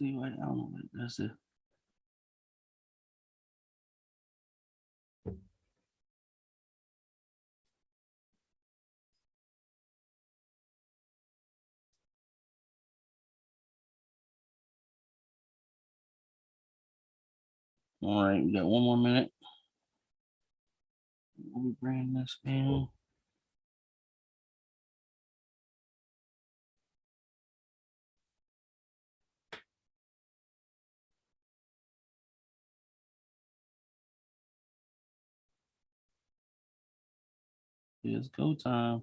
see what I don't know what that's it. All right, we got one more minute. Let me bring this in. It's go time.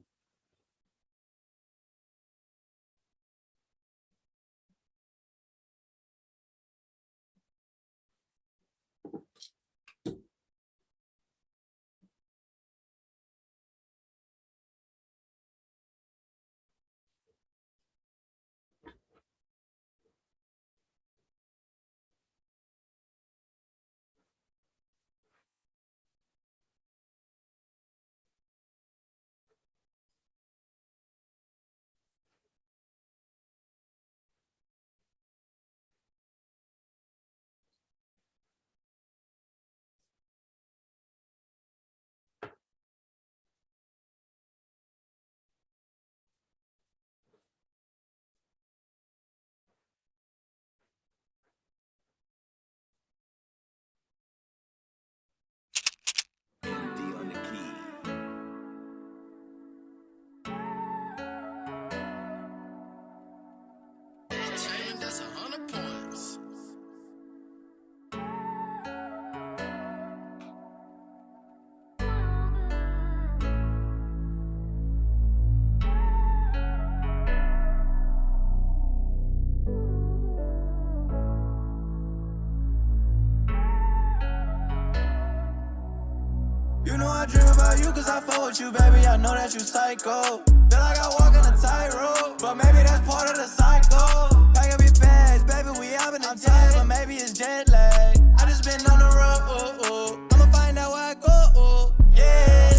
You know I dream about you cause I fuck with you, baby. I know that you psycho. Feel like I walk in a tightrope, but maybe that's part of the cycle. Pack up your bags, baby, we out in the tight, but maybe it's jet lag. I just been on the road, I'ma find out where I go, yeah.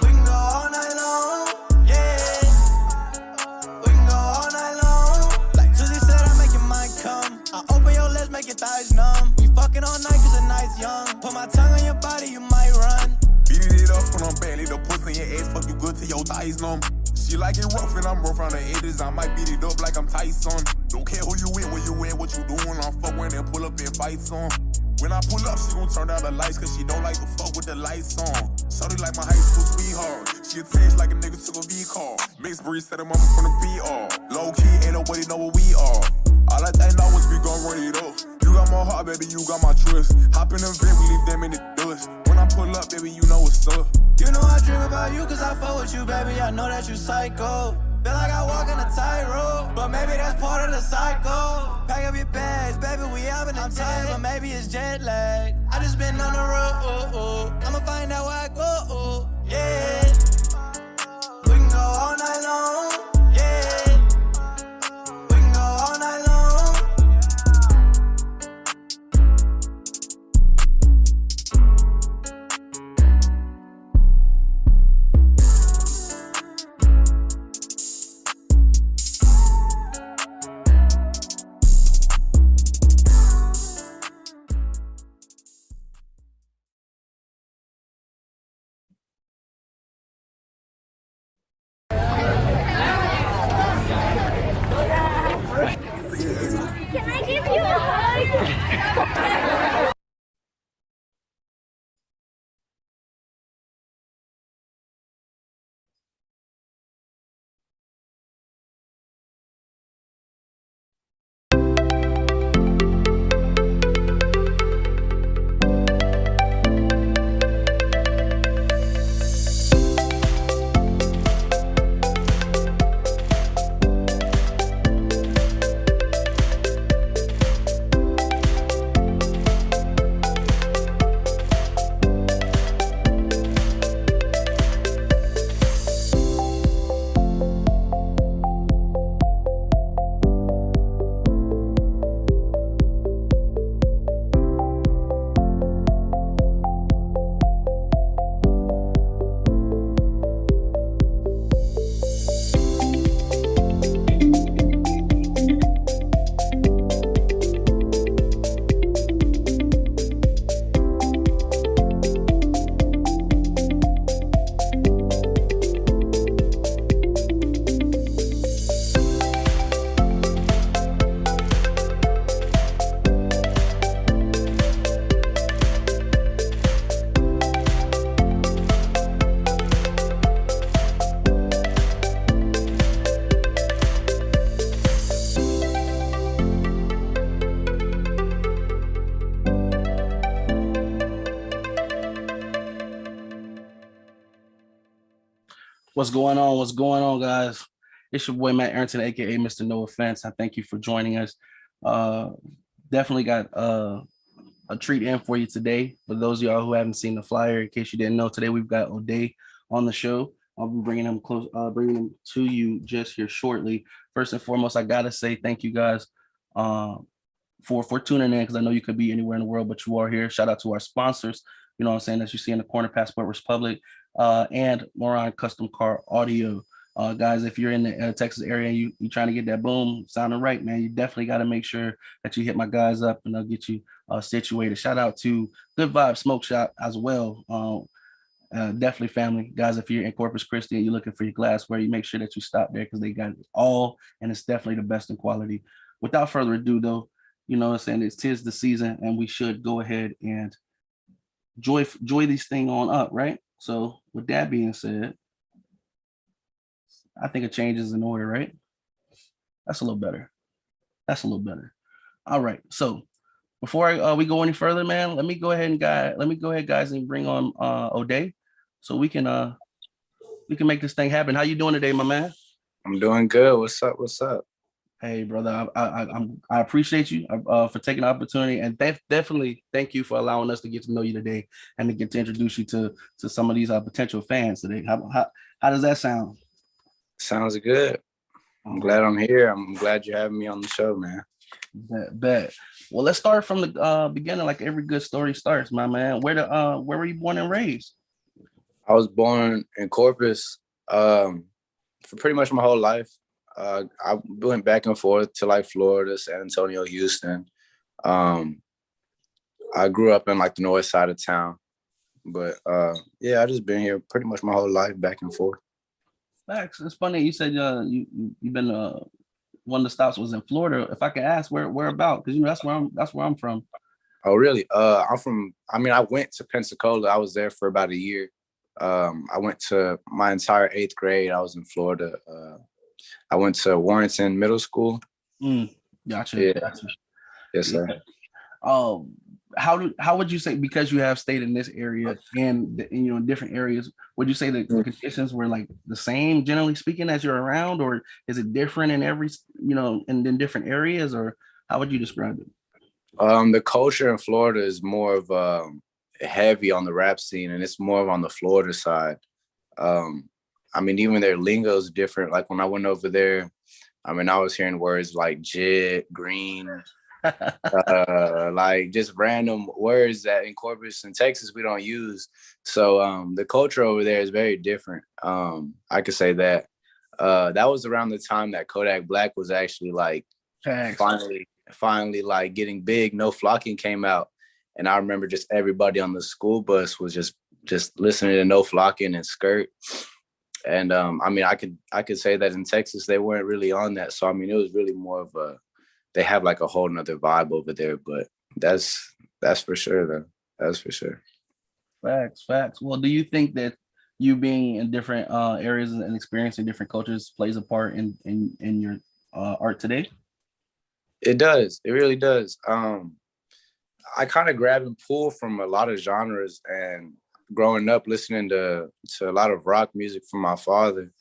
We can go all night long, yeah. We can go all night long. Like Susie said, I make your mind come. I open your legs, make your thighs numb. We fucking all night cause the night's young. Put my tongue on your body, you might run. Beat it up when I'm bad, leave the pussy in your ass, fuck you good till your thighs numb. She like it rough and I'm rough around the edges, I might beat it up like I'm Tyson. Don't care who you with, where you at, what you doing, I'm fuck when they pull up and fight some. When I pull up, she gon' turn down the lights cause she don't like to fuck with the lights on. Shorty like my high school sweetheart, she attached like a nigga took a V-car. Mixed breed, set her mama from the BR. Low key, ain't nobody know what we are. All I think now is we gon' run it up. You got my heart, baby, you got my trust. Hop in the van, we leave them in the dust. When I pull up, baby, you know what's up. You know I dream about you cause I fuck with you, baby. I know that you psycho. Feel like I walk in a tightrope, but maybe that's part of the cycle. Pack up your bags, baby, we out in the tight, but maybe it's jet lag. I just been on the road, I'ma find out where I go, yeah. We can go all night long. What's going on? What's going on, guys? It's your boy Matt Arrington, aka Mr. No Offense. I thank you for joining us. Uh, definitely got a treat in for you today. For those of y'all who haven't seen the flyer, in case you didn't know, today we've got Odae on the show. I'll be bringing him to you just here shortly. First and foremost, I gotta say thank you guys uh, for tuning in because I know you could be anywhere in the world, but you are here. Shout out to our sponsors. You know what I'm saying, that you see in the corner, Passport Republic, and Moron Custom Car Audio. Guys, if you're in the Texas area and you trying to get that boom sounding right, man, you definitely got to make sure that you hit my guys up and they'll get you situated. Shout out to Good Vibe Smoke Shop as well. Definitely family. Guys, if you're in Corpus Christi and you're looking for your glassware, you make sure that you stop there because they got it all and it's definitely the best in quality. Without further ado, though, you know what I'm saying, it's tis the season and we should go ahead and joy these thing on up, right? So with that being said, I think a change is in order, right? That's a little better. That's a little better. All right. So before we go any further, man, let me go ahead, guys, and bring on Odae, so we can make this thing happen. How you doing today, my man? I'm doing good. What's up? What's up? Hey, brother, I appreciate you for taking the opportunity, and definitely thank you for allowing us to get to know you today and to get to introduce you to some of these potential fans today. How does that sound? Sounds good. I'm glad I'm here. I'm glad you're having me on the show, man. Bet. Well, let's start from the beginning, like every good story starts, my man. Where were you born and raised? I was born in Corpus for pretty much my whole life. I went back and forth to like Florida, San Antonio, Houston. I grew up in like the north side of town, but yeah, I just been here pretty much my whole life, back and forth. Facts. It's funny you said you've been one of the stops was in Florida. If I could ask where about, because you know that's where I'm from. Oh really? I went to Pensacola. I was there for about a year. I went to my entire 8th grade. I was in Florida. I went to Warrenton Middle School. Gotcha. Yeah. Gotcha. Yes, sir. How would you say, because you have stayed in this area and you know in different areas, would you say that the conditions were like the same generally speaking as you're around, or is it different in every in different areas, or how would you describe it? The culture in Florida is more of heavy on the rap scene, and it's more on the Florida side. Even their lingo is different. Like when I went over there, I was hearing words like jit, green, like just random words that in Corpus and Texas we don't use. So the culture over there is very different. I could say that. That was around the time that Kodak Black was actually like finally like getting big. No Flocking came out, and I remember just everybody on the school bus was just listening to No Flocking and Skirt. And I could say that in Texas they weren't really on that. So it was really more of they have like a whole nother vibe over there. But that's for sure though. That's for sure. Facts. Well, do you think that you being in different areas and experiencing different cultures plays a part in your art today? It does. It really does. I kind of grab and pull from a lot of genres, and growing up listening to a lot of rock music from my father,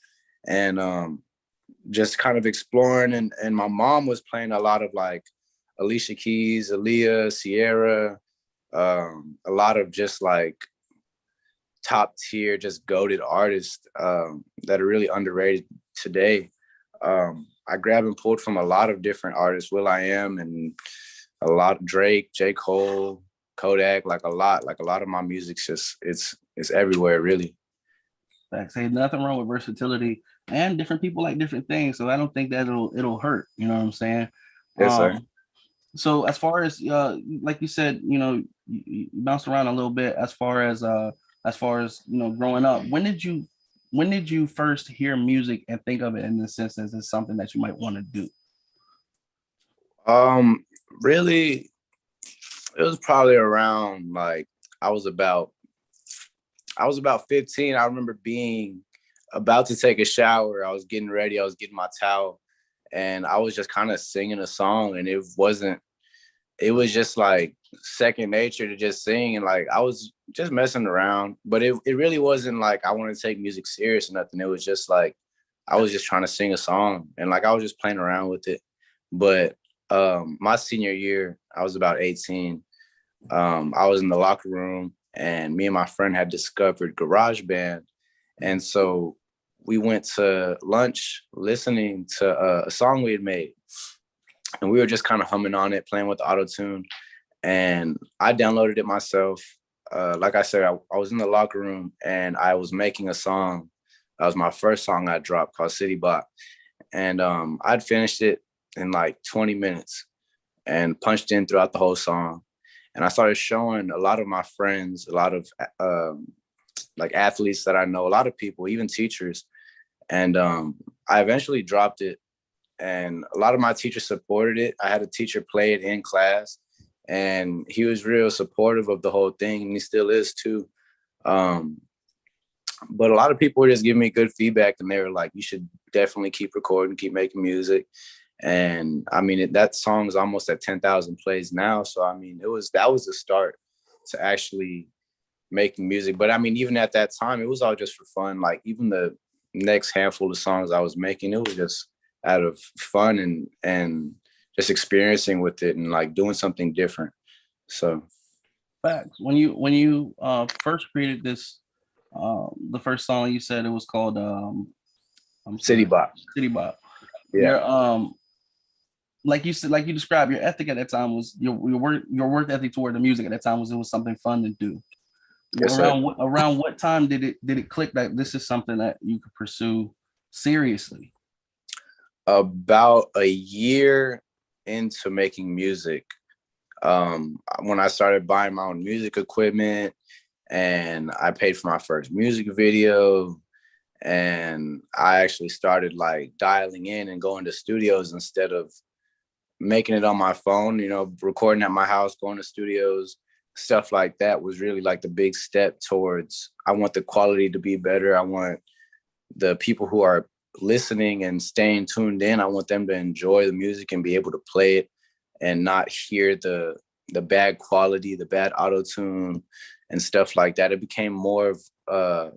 and just kind of exploring, and my mom was playing a lot of like Alicia Keys, Aaliyah, Sierra, a lot of just like top tier, just goated artists that are really underrated today. I grabbed and pulled from a lot of different artists, will.i.am, and a lot of Drake, J. Cole, Kodak, like a lot of my music's just it's everywhere really. Facts. Hey, nothing wrong with versatility, and different people like different things, so I don't think that it'll hurt, you know what I'm saying? Yes, sir. So as far as like you said, you bounced around a little bit as far as growing up. When did you first hear music and think of it in the sense as it's something that you might want to do? Really, it was probably around like I was about 15. I remember being about to take a shower. I was getting ready. I was getting my towel, and I was just kind of singing a song, and it wasn't it was just like second nature to just sing. And like I was just messing around, but it really wasn't like I wanted to take music serious or nothing. It was just like I was just trying to sing a song, and like I was just playing around with it. But my senior year, I was about 18. I was in the locker room, and me and my friend had discovered GarageBand. And so we went to lunch listening to a song we had made. And we were just kind of humming on it, playing with auto tune. And I downloaded it myself. Like I said, I was in the locker room and I was making a song. That was my first song I dropped, called City Bop. And I'd finished it in like 20 minutes and punched in throughout the whole song. And I started showing a lot of my friends, a lot of like athletes that I know, a lot of people, even teachers. And I eventually dropped it, and a lot of my teachers supported it. I had a teacher play it in class, and he was real supportive of the whole thing, and he still is too. But a lot of people were just giving me good feedback, and they were like, you should definitely keep recording, keep making music. And I mean, that song is almost at 10,000 plays now. So I mean, that was the start to actually making music. But I mean, even at that time, it was all just for fun. Like even the next handful of songs I was making, it was just out of fun and just experiencing with it and like doing something different. So Facts. When you first created this, the first song you said it was called City Bop. City Bop. Yeah. Your like you said, like you described, your ethic at that time was your work ethic toward the music at that time was it was something fun to do. Yes, around what time did it click that this is something that you could pursue seriously? About a year into making music, when I started buying my own music equipment, and I paid for my first music video, and I actually started like dialing in and going to studios instead of making it on my phone, recording at my house, going to studios, stuff like that was really like the big step towards, I want the quality to be better. I want the people who are listening and staying tuned in, I want them to enjoy the music and be able to play it and not hear the bad quality, the bad auto tune and stuff like that. It became more of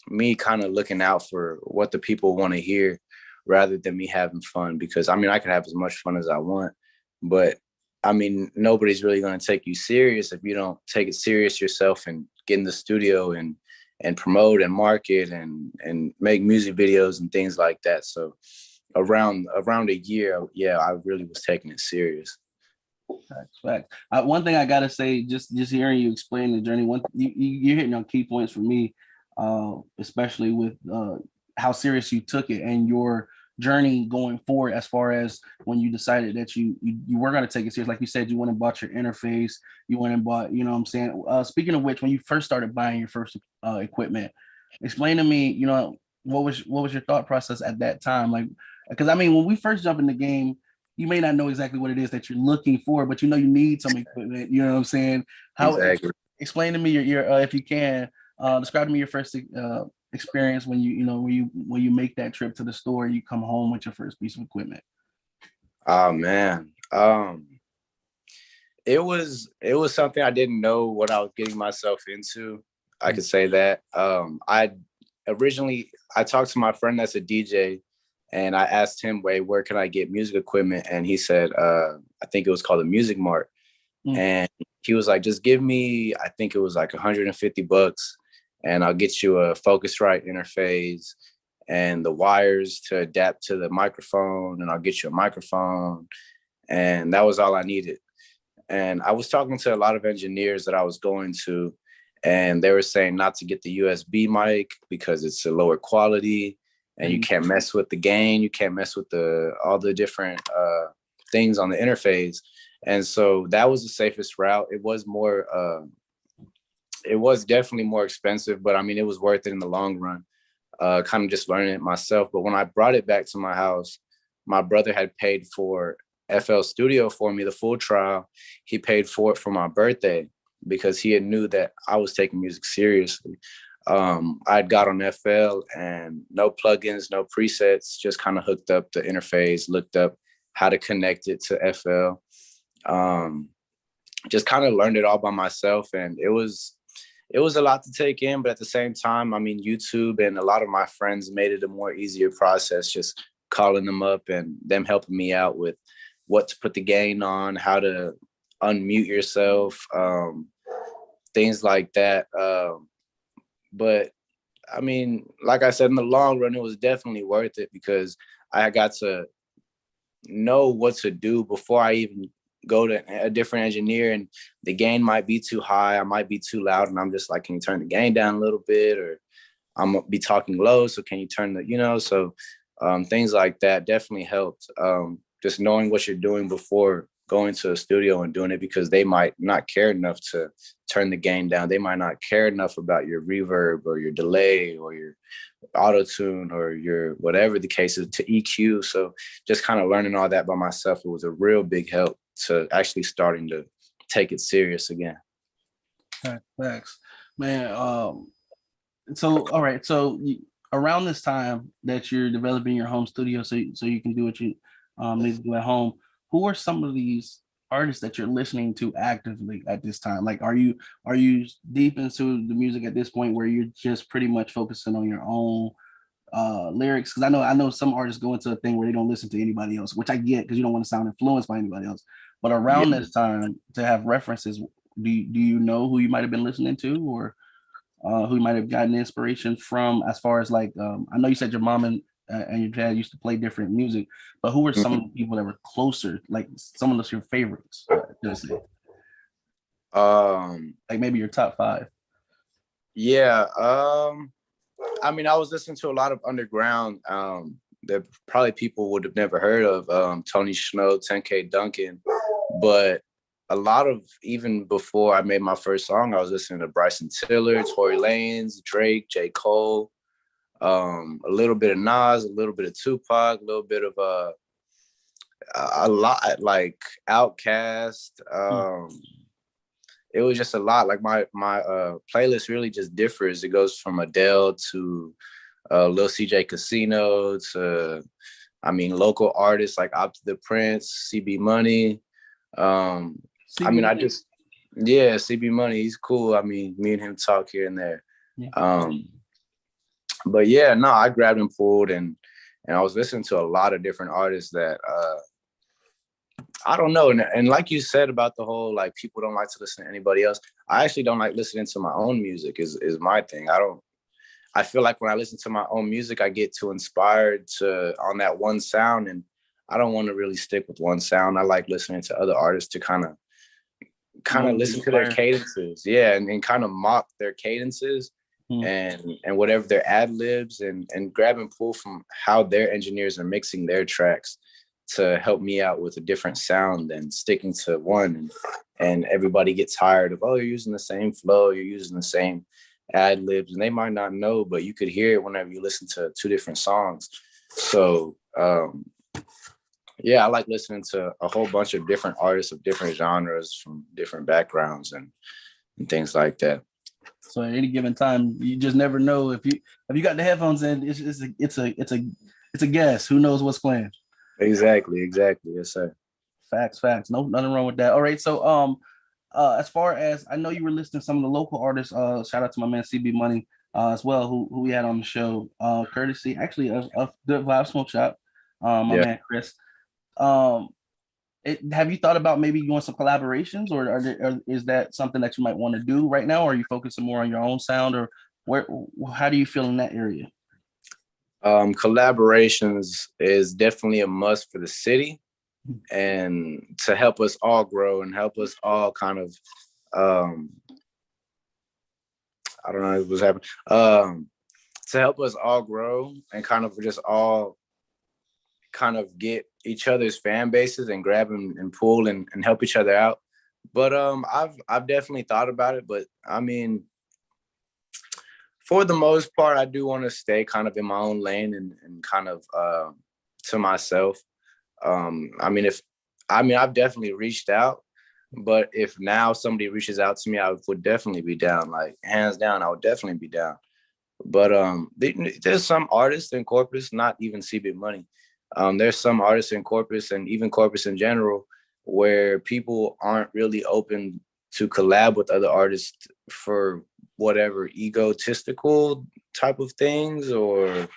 me kind of looking out for what the people want to hear rather than me having fun, because I mean, I could have as much fun as I want, but I mean, nobody's really going to take you serious if you don't take it serious yourself and get in the studio and promote and market and make music videos and things like that. So around a year, yeah, I really was taking it serious. Facts. One thing I gotta say, just hearing you explain the journey, you're hitting on key points for me, especially with how serious you took it and your journey going forward, as far as when you decided that you were going to take it serious. Like you said, you went and bought your interface, you went and bought, you know what I'm saying? Speaking of which, when you first started buying your first equipment, explain to me, what was your thought process at that time? Like, because I mean, when we first jump in the game, you may not know exactly what it is that you're looking for, but you need some equipment. You know what I'm saying? How exactly. Explain to me your if you can, describe to me your first experience when when you make that trip to the store, you come home with your first piece of equipment. Oh man, it was something I didn't know what I was getting myself into. I could say that. I talked to my friend that's a DJ, and I asked him, where can I get music equipment? And he said, I think it was called a Music Mart. And he was like, just give me, I think it was like $150, and I'll get you a Focusrite interface and the wires to adapt to the microphone, and I'll get you a microphone. And that was all I needed. And I was talking to a lot of engineers that I was going to, and they were saying not to get the USB mic because it's a lower quality and you can't mess with the gain. You can't mess with all the different things on the interface. And so that was the safest route. It was definitely more expensive, but I mean, it was worth it in the long run, kind of just learning it myself. But when I brought it back to my house, my brother had paid for FL Studio for me, the full trial. He paid for it for my birthday because he had knew that I was taking music seriously. I'd got on FL and no plugins, no presets, just kind of hooked up the interface, looked up how to connect it to FL. Just kind of learned it all by myself, and it was a lot to take in, but at the same time, I mean, YouTube and a lot of my friends made it a more easier process, just calling them up and them helping me out with what to put the gain on, how to unmute yourself, things like that. But I mean, like I said, in the long run, it was definitely worth it because I got to know what to do before I even go to a different engineer, and the gain might be too high, I might be too loud, and I'm just like, can you turn the gain down a little bit? Or I'm gonna be talking low, so can you turn so things like that definitely helped. Just knowing what you're doing before going to a studio and doing it, because they might not care enough to turn the gain down. They might not care enough about your reverb or your delay or your auto tune or your whatever the case is to EQ. So just kind of learning all that by myself, it was a real big help to actually starting to take it serious again. Thanks, man. So all right, so around this time that you're developing your home studio, so you can do what you need to do at home, who are some of these artists that you're listening to actively at this time? Like, are you deep into the music at this point where you're just pretty much focusing on your own lyrics? Because I know some artists go into a thing where they don't listen to anybody else, which I get because you don't want to sound influenced by anybody else. But around this time, to have references, do you know who you might have been listening to, or who you might have gotten inspiration from? As far as like, I know you said your mom and your dad used to play different music, but who were some of the people that were closer, like some of those your favorites? Like maybe your top 5. Yeah. I mean, I was listening to a lot of underground that probably people would have never heard of, Tony Snow, 10K Duncan, but a lot of, even before I made my first song, I was listening to Bryson Tiller, Tory Lanez, Drake, J. Cole, a little bit of Nas, a little bit of Tupac, a little bit of a lot like Outkast. It was just a lot. Like my playlist really just differs. It goes from Adele to Lil CJ Casino to, I mean, local artists like Opti the Prince, CB Money. I mean, CB Money, he's cool. I mean, me and him talk here and there. Yeah. But yeah, no, I grabbed and pulled, and I was listening to a lot of different artists that I don't know. And like you said about the whole, like, people don't like to listen to anybody else. I actually don't like listening to my own music is my thing. I feel like when I listen to my own music, I get too inspired on that one sound, and I don't want to really stick with one sound. I like listening to other artists to kind of listen to their cadences. Yeah. And kind of mock their cadences and whatever their ad libs, and grab and pull from how their engineers are mixing their tracks to help me out with a different sound than sticking to one. And everybody gets tired of, oh, you're using the same flow, you're using the same ad libs, and they might not know, but you could hear it whenever you listen to 2 different songs. So, yeah, I like listening to a whole bunch of different artists of different genres from different backgrounds and things like that. So at any given time, you just never know if you got the headphones in. It's a guess. Who knows what's playing? Exactly. Yes, sir. Facts. No, nothing wrong with that. All right. So as far as I know, you were listing some of the local artists. Shout out to my man CB Money as well, who we had on the show, courtesy actually of Good Vibe Smoke Shop. My man Chris. Have you thought about maybe doing some collaborations, or is that something that you might want to do right now? Or are you focusing more on your own sound, or how do you feel in that area? Collaborations is definitely a must for the city, and to help us all grow and help us all kind of, I don't know what's happening, to help us all grow and kind of just all kind of get each other's fan bases and grab and pull and help each other out. But I've definitely thought about it, but I mean, for the most part, I do want to stay kind of in my own lane and kind of to myself. I've definitely reached out, but if now somebody reaches out to me, I would definitely be down. Like, hands down, I would definitely be down. But there's some artists in Corpus, not even CB Money. There's some artists in Corpus and even Corpus in general where people aren't really open to collab with other artists for whatever egotistical type of things, or It's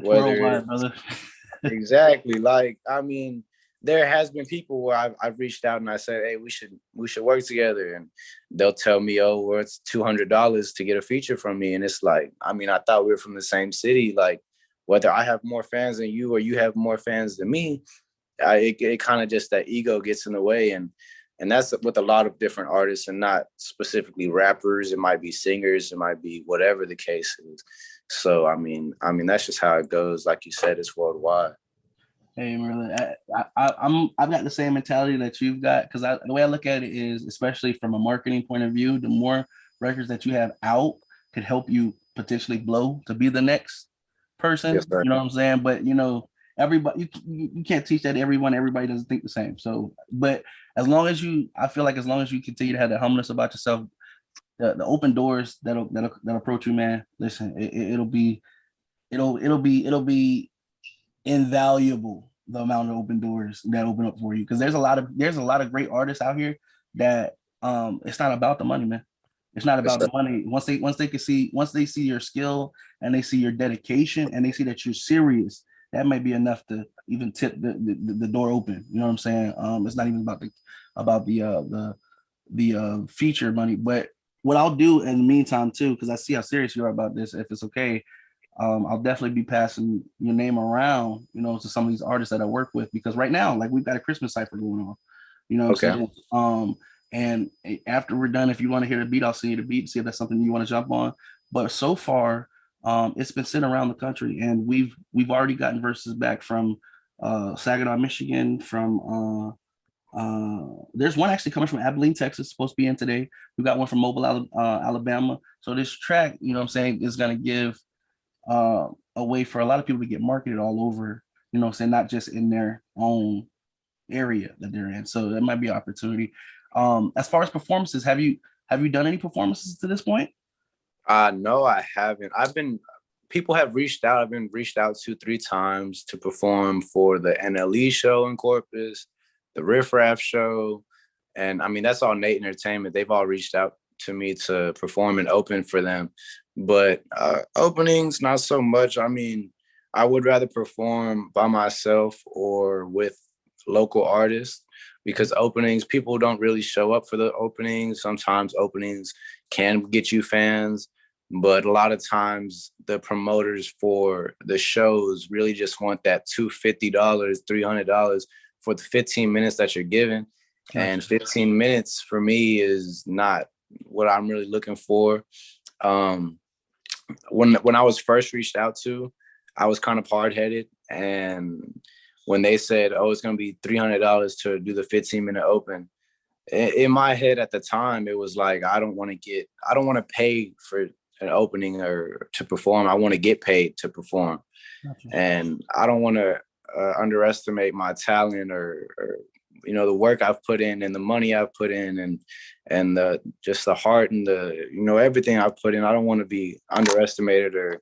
whether worldwide, brother. exactly, like, I mean, there has been people where I've reached out and I said, hey, we should work together, and they'll tell me, oh, well, it's $200 to get a feature from me, and it's like, I mean, I thought we were from the same city. Like, whether I have more fans than you or you have more fans than me, it kind of just, that ego gets in the way, and that's with a lot of different artists, and not specifically rappers. It might be singers, it might be whatever the case is. So I mean that's just how it goes. Like you said, it's worldwide. Hey, Merlin, I've got the same mentality that you've got, because the way I look at it is, especially from a marketing point of view, the more records that you have out could help you potentially blow to be the next person. Yes, sir. You know what I'm saying? But everybody, you can't teach that to everyone. Everybody doesn't think the same. So, but I feel like as long as you continue to have that humbleness about yourself, the open doors that'll approach you, man. Listen, it'll be invaluable, the amount of open doors that open up for you, because there's a lot of great artists out here that it's not about the money, man. It's not Yes, about sir. the money. Once they see your skill and they see your dedication and they see that you're serious, that might be enough to even tip the door open. You know what I'm saying? It's not even about the feature money. But what I'll do in the meantime too, because I see how serious you are about this, if it's okay, I'll definitely be passing your name around, to some of these artists that I work with, because right now, like, we've got a Christmas cipher going on. You know what I'm Okay. saying? And after we're done, if you want to hear the beat, I'll send you the beat, see if that's something you want to jump on. But so far, it's been sent around the country, and we've already gotten verses back from Saginaw, Michigan, from there's one actually coming from Abilene, Texas, supposed to be in today. We got one from Mobile, Alabama. So this track, what I'm saying, is going to give a way for a lot of people to get marketed all over, saying, not just in their own area that they're in. So that might be an opportunity. As far as performances, have you done any performances to this point? No, I haven't. People have reached out. I've been reached out 2-3 times to perform for the NLE show in Corpus, the Riff Raff show. And I mean, that's all Nate Entertainment. They've all reached out to me to perform and open for them. But openings, not so much. I mean, I would rather perform by myself or with local artists, because openings, people don't really show up for the openings. Sometimes openings can get you fans, but a lot of times the promoters for the shows really just want that $250, $300 for the 15 minutes that you're given. Gotcha. And 15 minutes for me is not what I'm really looking for. When I was first reached out to, I was kind of hard-headed, and when they said, oh, it's going to be $300 to do the 15-minute open, in my head at the time, it was like, I don't want to pay for an opening or to perform. I want to get paid to perform. Gotcha. And I don't want to underestimate my talent or the work I've put in and the money I've put in, and just the heart and everything I've put in. I don't want to be underestimated or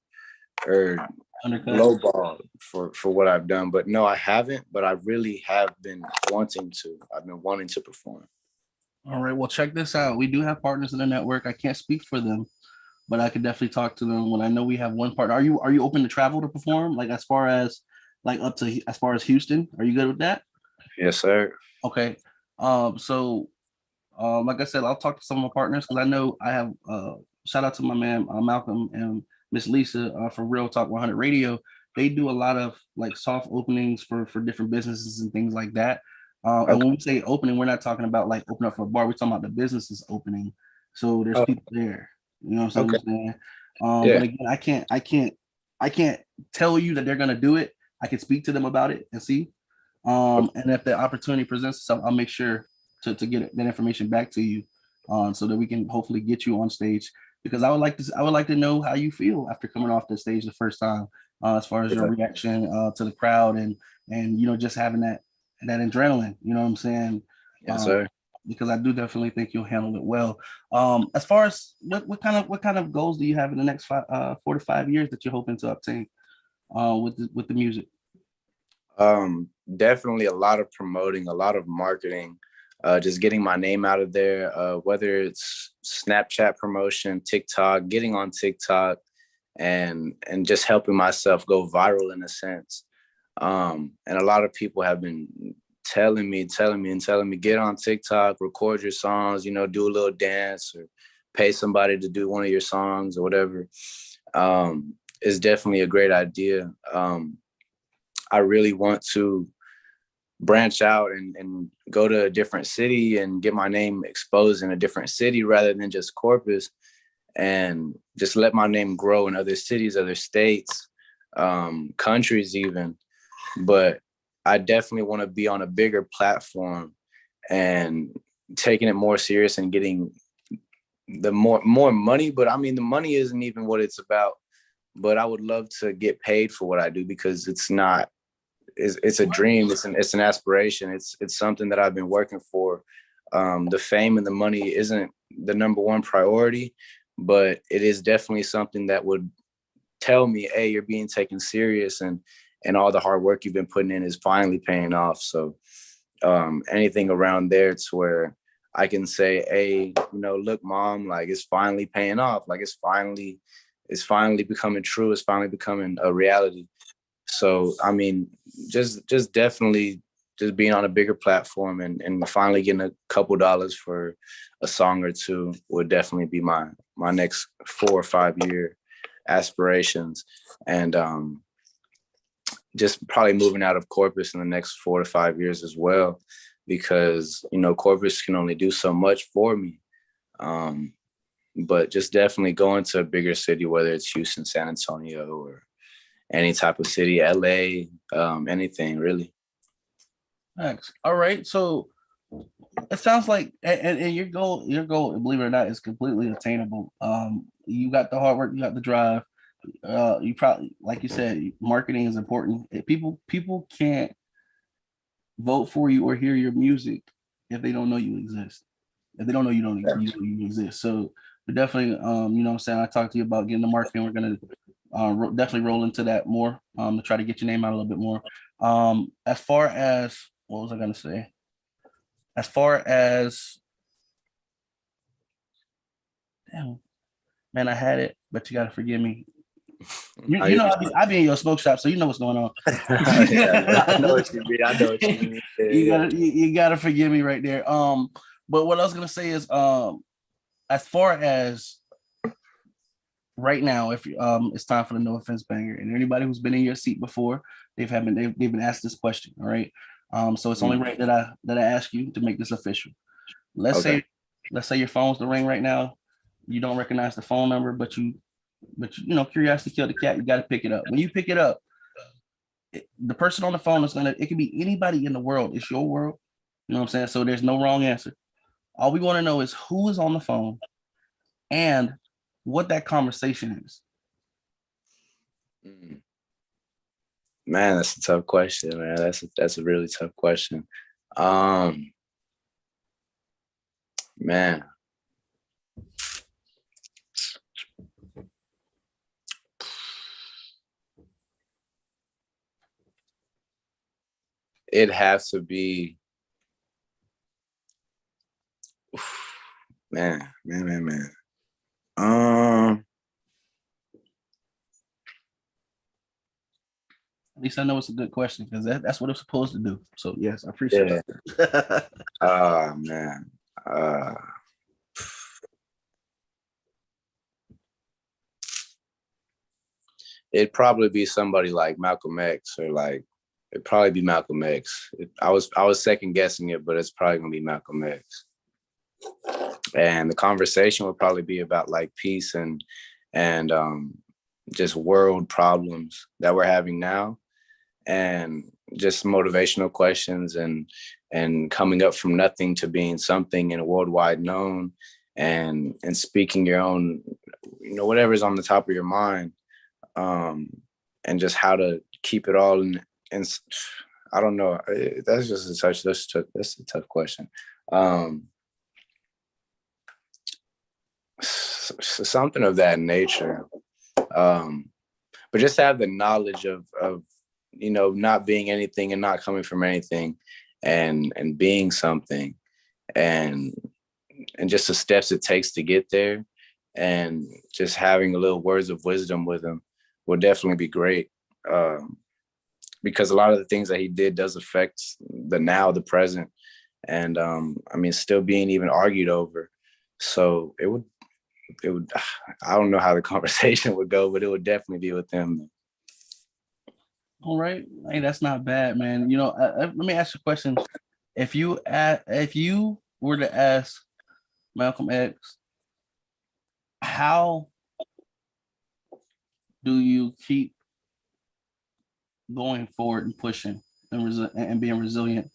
lowball for what I've done. But no, I haven't, but I really have been wanting to. I've been wanting to perform. All right, well, check this out. We do have partners in the network. I can't speak for them, but I could definitely talk to them when I know we have one partner. Are you open to travel to perform? Like, as far as Houston, are you good with that? Yes, sir. Okay. So like I said, I'll talk to some of my partners, because I know I have shout out to my man Malcolm and Miss Lisa from Real Talk 100 Radio. They do a lot of like soft openings for different businesses and things like that. Okay. And when we say opening, we're not talking about like open up for a bar. We're talking about the businesses opening. So there's people there. You know what I'm saying? Yeah. But again, I can't tell you that they're gonna do it. I can speak to them about it and see. And if the opportunity presents itself, I'll make sure to get that information back to you, so that we can hopefully get you on stage. Because I would like to know how you feel after coming off the stage the first time, as far as your reaction to the crowd, and just having that adrenaline. You know what I'm saying? Yes, sir. Because I do definitely think you'll handle it well. As far as what kind of goals do you have in the next 4 to 5 years that you're hoping to obtain with the music? Definitely a lot of promoting, a lot of marketing, just getting my name out of there, whether it's Snapchat promotion, TikTok, getting on TikTok, and just helping myself go viral in a sense. And a lot of people have been telling me, get on TikTok, record your songs, do a little dance or pay somebody to do one of your songs or whatever. Is definitely a great idea. I really want to branch out and go to a different city and get my name exposed in a different city rather than just Corpus, and just let my name grow in other cities, other states, countries even. But I definitely want to be on a bigger platform and taking it more serious and getting the more money. But I mean, the money isn't even what it's about. But I would love to get paid for what I do, because it's not, it's a dream. It's an aspiration. It's something that I've been working for. The fame and the money isn't the number one priority, but it is definitely something that would tell me, hey, you're being taken serious, and all the hard work you've been putting in is finally paying off. So anything around there to where I can say, hey, look, mom, like it's finally paying off. Like it's finally becoming true. It's finally becoming a reality. So, I mean, just definitely just being on a bigger platform and finally getting a couple dollars for a song or two would definitely be my next 4 or 5 year aspirations. And just probably moving out of Corpus in the next 4 to 5 years as well, because, Corpus can only do so much for me. But just definitely going to a bigger city, whether it's Houston, San Antonio, or any type of city, LA, anything really. Thanks. All right. So it sounds like, and your goal, believe it or not, is completely attainable. You got the hard work, you got the drive. You probably, like you said, marketing is important. People can't vote for you or hear your music if they don't know you exist. If they don't know you exist. So we definitely, what I'm saying, I talked to you about getting the marketing. We're gonna definitely roll into that more, to try to get your name out a little bit more. As far as, what was I gonna say? As far as, damn, man, I had it, but you gotta forgive me. You know, I be in your smoke shop, so you know what's going on. Yeah, I know what you mean. Yeah. You gotta forgive me right there. But what I was gonna say is, as far as right now, if it's time for the No Offense Banger, and anybody who's been in your seat before, they've been asked this question. All right. So it's only right that I ask you to make this official. Let's say your phone's to ring right now. You don't recognize the phone number, but curiosity killed the cat. You got to pick it up. When you pick it up, the person on the phone is it can be anybody in the world. It's your world. You know what I'm saying? So there's no wrong answer. All we want to know is who is on the phone and what that conversation is. Man, that's a tough question, man. That's a really tough question. Man. It has to be, man. At least I know it's a good question, because that's what it's supposed to do. So yes, I appreciate it. Oh man. It'd probably be somebody like Malcolm X, or it'd probably be Malcolm X. I was second guessing it, but it's probably gonna be Malcolm X. And the conversation would probably be about like peace and just world problems that we're having now, and just motivational questions and coming up from nothing to being something and worldwide known, and speaking your own, whatever's on the top of your mind, and just how to keep it all in. And I don't know. That's a tough question. Something of that nature. But just have the knowledge of not being anything and not coming from anything, and being something, and just the steps it takes to get there, and just having a little words of wisdom with him will definitely be great. Because a lot of the things that he did does affect the now, the present, and still being even argued over. So it would, I don't know how the conversation would go, but it would definitely be with him. All right. Hey, that's not bad, man. Let me ask you a question. If you were to ask Malcolm X, how do you keep going forward and pushing and being resilient?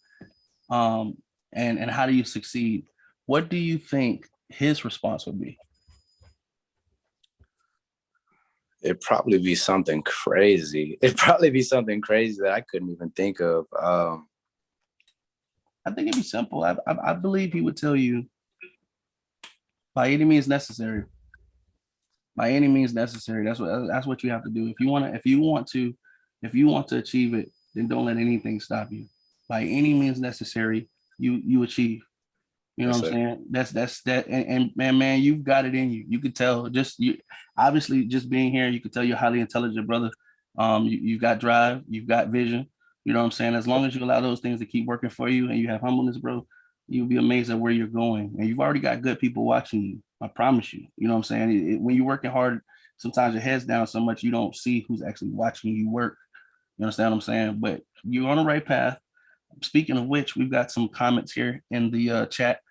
And how do you succeed? What do you think his response would be? It'd probably be something crazy. That I couldn't even think of. I think it'd be simple. I believe he would tell you, by any means necessary. By any means necessary. That's what you have to do. If you want to achieve it, then don't let anything stop you. By any means necessary, you achieve. You know what I'm saying? That's that. And man, you've got it in you. You could tell. Obviously, just being here, you could tell you're highly intelligent, brother. You've got drive. You've got vision. You know what I'm saying? As long as you allow those things to keep working for you and you have humbleness, bro, you'll be amazed at where you're going. And you've already got good people watching you. I promise you. You know what I'm saying? When you're working hard, sometimes your head's down so much you don't see who's actually watching you work. You understand what I'm saying? But you're on the right path. Speaking of which, we've got some comments here in the chat.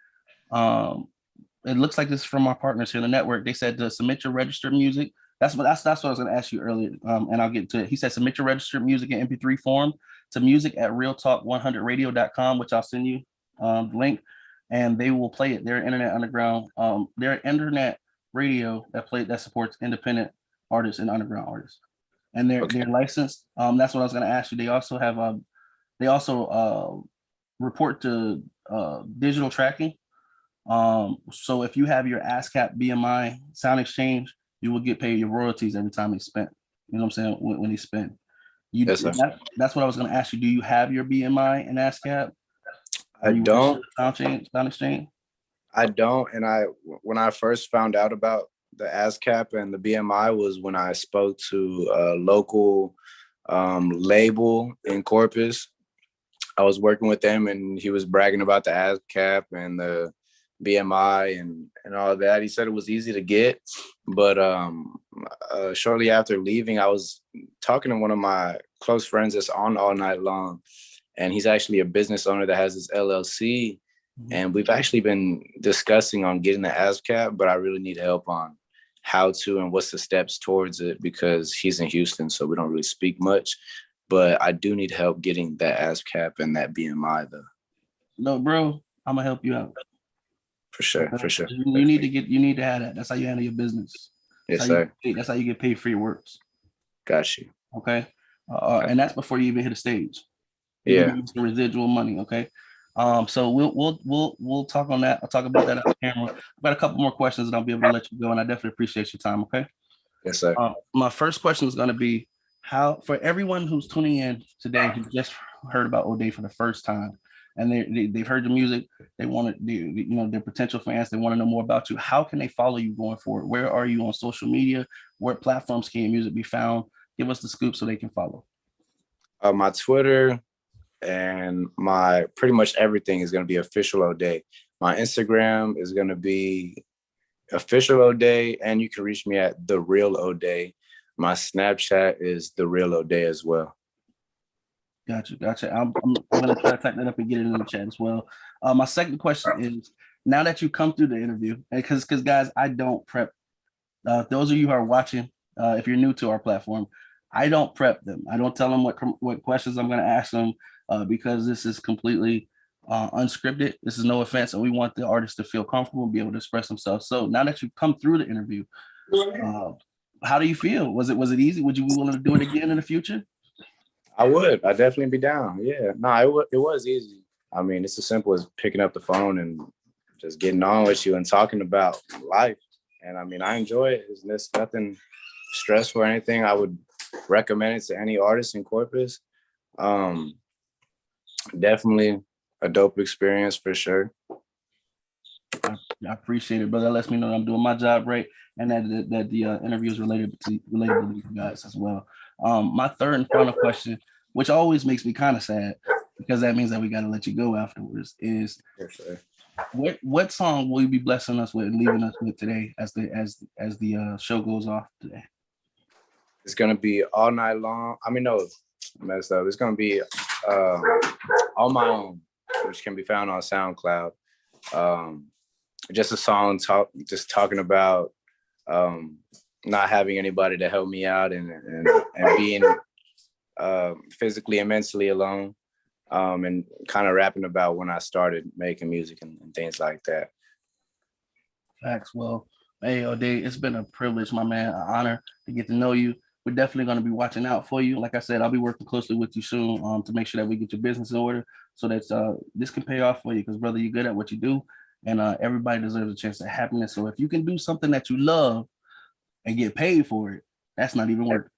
It looks like this is from our partners here in the network. They said to submit your registered music. That's what I was going to ask you earlier, and I'll get to it. He said submit your registered music in MP3 form to music@realtalk100radio.com, which I'll send you the link, and they will play it. They're Internet Underground. They're internet radio that supports independent artists and underground artists, and they're licensed. That's what I was going to ask you. They also have report to digital tracking. So if you have your ASCAP, BMI, Sound Exchange, you will get paid your royalties every time they spent. You know what I'm saying? When they spend. Yes, sir. That's what I was going to ask you. Do you have your BMI and ASCAP? I don't. Sound Exchange? I don't. And when I first found out about the ASCAP and the BMI was when I spoke to a local label in Corpus. I was working with them and he was bragging about the ASCAP and the BMI and all that. He said it was easy to get, but shortly after leaving, I was talking to one of my close friends that's on All Night Long, and he's actually a business owner that has his LLC, and we've actually been discussing on getting the ASCAP, but I really need help on how to and what's the steps towards it because he's in Houston, so we don't really speak much, but I do need help getting that ASCAP and that BMI though. No, bro, I'm gonna help you out. For sure. You need to have that. That's how you handle your business. Yes, sir. That's how you get paid for your works. Got you. Okay. And that's before you even hit a stage. Yeah. The residual money. Okay. So we'll talk on that. I'll talk about that on camera. I've got a couple more questions and I'll be able to let you go. And I definitely appreciate your time. Okay. Yes, sir. My first question is going to be how, for everyone who's tuning in today who just heard about Odae for the first time, and they've heard the music, they want to, they're potential fans, they want to know more about you. How can they follow you going forward? Where are you on social media? What platforms can your music be found? Give us the scoop so they can follow. My Twitter and my pretty much everything is going to be official Odae. My Instagram is going to be official Odae, and you can reach me at The Real Odae. My Snapchat is The Real Odae as well. Gotcha. I'm gonna try to type that up and get it in the chat as well. My second question is: now that you come through the interview, because guys, I don't prep. Those of you who are watching, if you're new to our platform, I don't prep them. I don't tell them what questions I'm going to ask them because this is completely unscripted. This is no offense, and we want the artist to feel comfortable and be able to express themselves. So now that you've come through the interview, how do you feel? Was it easy? Would you be willing to do it again in the future? I would. I'd definitely be down. Yeah. No, it was easy. I mean, it's as simple as picking up the phone and just getting on with you and talking about life. And I mean, I enjoy it. There's nothing stressful or anything. I would recommend it to any artist in Corpus. Definitely a dope experience for sure. I appreciate it, brother. That lets me know that I'm doing my job right, and that the interview is relatable to you guys as well. My third and final question, which always makes me kind of sad, because that means that we got to let you go afterwards, is what song will you be blessing us with and leaving us with today as the show goes off today? It's gonna be All Night Long. I mean, no, messed up. It's gonna be On My Own, which can be found on SoundCloud. Just a song talking about not having anybody to help me out and being physically and mentally alone, and kind of rapping about when I started making music and things like that. Facts. Well, hey, Odae, it's been a privilege, my man, an honor to get to know you. We're definitely going to be watching out for you. Like I said, I'll be working closely with you soon to make sure that we get your business in order so that this can pay off for you, because, brother, you're good at what you do, and everybody deserves a chance at happiness. So if you can do something that you love and get paid for it, that's not even work.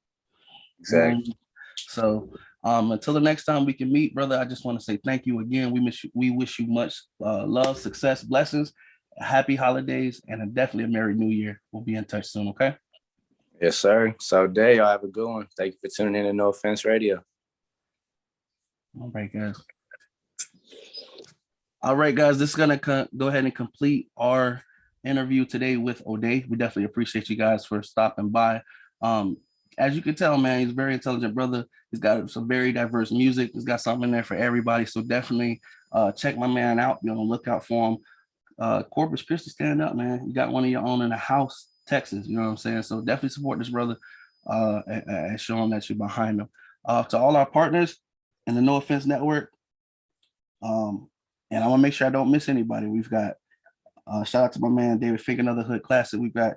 Exactly. So until the next time we can meet, brother, I just want to say thank you again. We wish you much love, success, blessings, happy holidays, and definitely a Merry New Year. We'll be in touch soon, okay? Yes, sir. So, Odae, y'all have a good one. Thank you for tuning in to No Offense Radio. All right, guys. All right, guys, this is going to go ahead and complete our interview today with Odae. We definitely appreciate you guys for stopping by. As you can tell, man, he's a very intelligent brother. He's got some very diverse music. He's got something in there for everybody. So definitely check my man out. Be on the lookout for him. Corpus Christi, stand up, man. You got one of your own in the house, Texas. You know what I'm saying? So definitely support this brother and show him that you're behind him. To all our partners in the No Offense Network, and I want to make sure I don't miss anybody. We've got shout out to my man David Fink, another Hood Classic. We've got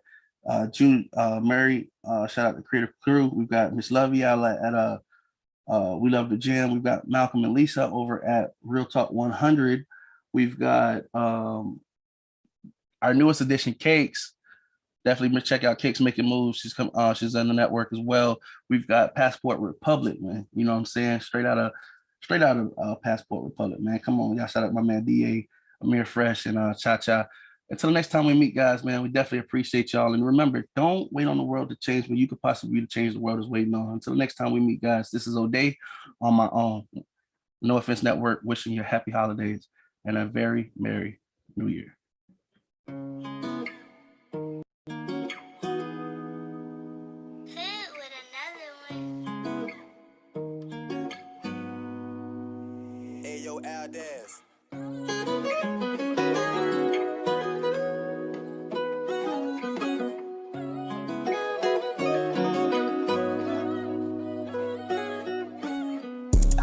Jude Murray, shout out to Creative Crew. We've got Miss Lovey out at We Love the Gym. We've got Malcolm and Lisa over at Real Talk 100. We've got our newest edition, Cakes. Definitely check out Cakes Making Moves. She's on the network as well. We've got Passport Republic, man. You know what I'm saying? Straight out of Passport Republic, man. Come on, y'all. Shout out my man DA, Amir Fresh, and Cha Cha. Until the next time we meet, guys, man, we definitely appreciate y'all. And remember, don't wait on the world to change, but you could possibly be the change the world is waiting on. Until the next time we meet, guys, this is Odae on my own. No Offense Network, wishing you happy holidays and a very Merry New Year. Hey, yo, Odae.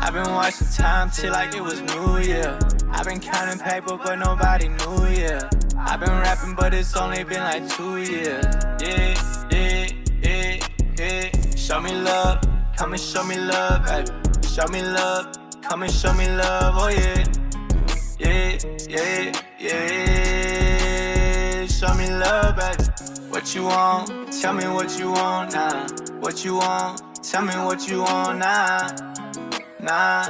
I've been watching time till like it was New Year. I've been counting paper, but nobody knew, yeah. I've been rapping, but it's only been like 2 years. Yeah. Show me love, come and show me love, baby. Show me love, come and show me love, oh yeah. Yeah. Show me love, baby. What you want? Tell me what you want now. What you want? Tell me what you want now. Nah,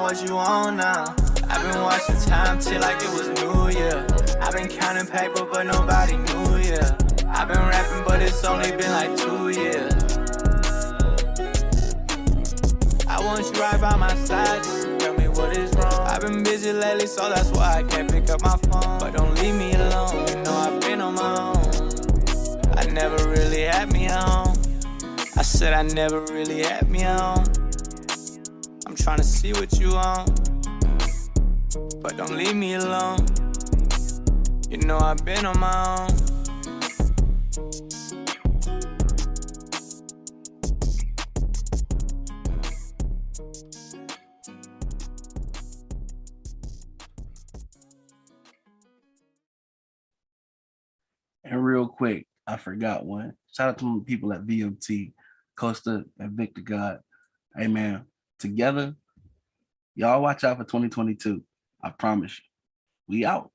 what you want now? I've been watching time till like it was New Year. I've been counting paper, but nobody knew, yeah. I've been rapping, but it's only been like 2 years. I want you right by my side, just to tell me what is wrong. I've been busy lately, so that's why I can't pick up my phone. But don't leave me alone, you know I've been on my own. I never really had me at home. I said I never really had me on. I'm trying to see what you want, but don't leave me alone. You know I've been on my own. And real quick, I forgot one. Shout out to my people at VMT, Costa and Victor God. Hey man, together, y'all watch out for 2022. I promise you. We out.